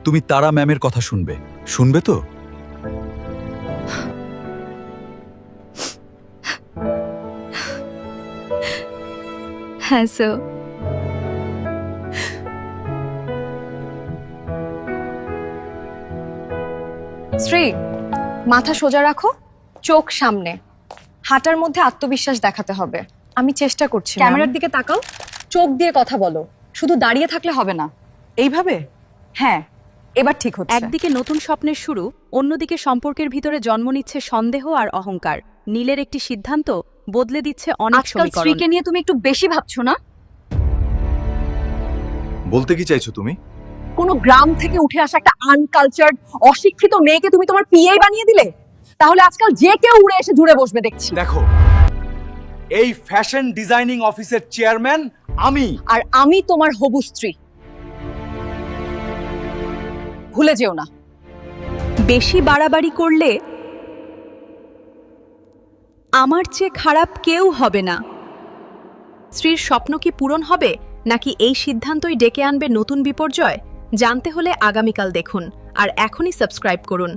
তুমি তারা ম্যামের কথা শুনবে, শুনবে তো? হ্যাঁ স্যার। শ্রী, মাথা সোজা রাখো, চোখ সামনে, হাঁটার মধ্যে আত্মবিশ্বাস দেখাতে হবে। আমি চেষ্টা করছি। ক্যামেরার দিকে তাকাও, চোখ দিয়ে কথা বলো, শুধু দাঁড়িয়ে থাকলে হবে না। এইভাবে? হ্যাঁ, এবার ঠিক হচ্ছে। একদিকে নতুন স্বপ্নের শুরু, অন্যদিকে সম্পর্কের ভিতরে জন্ম নিচ্ছে সন্দেহ আর অহংকার। নীলের একটি সিদ্ধান্ত বদলে দিচ্ছে অনেক আজকাল সমীকরণ। স্ত্রীকে নিয়ে তুমি একটু বেশি ভাবছো না? বলতে কি চাইছো তুমি? কোনো গ্রাম থেকে উঠে আসা একটা আনকালচার্ড অশিক্ষিত মেয়েকে তুমি তোমার পিএ বানিয়ে দিলে? তাহলে আজকাল যে কেউ উড়ে এসে জুড়ে বসবে দেখছি। দেখো, এই ফ্যাশন ডিজাইনিং অফিসের চেয়ারম্যান আমি। আর আমি তোমার হবু স্ত্রী, ভুলে যেও না। বেশি বাড়াবাড়ি করলে আমার চেয়ে খারাপ কেউ হবে না। স্ত্রীর স্বপ্ন কি পূরণ হবে, নাকি এই সিদ্ধান্তই ডেকে আনবে নতুন বিপর্যয়? জানতে হলে আগামীকাল দেখুন, আর এখনই সাবস্ক্রাইব করুন।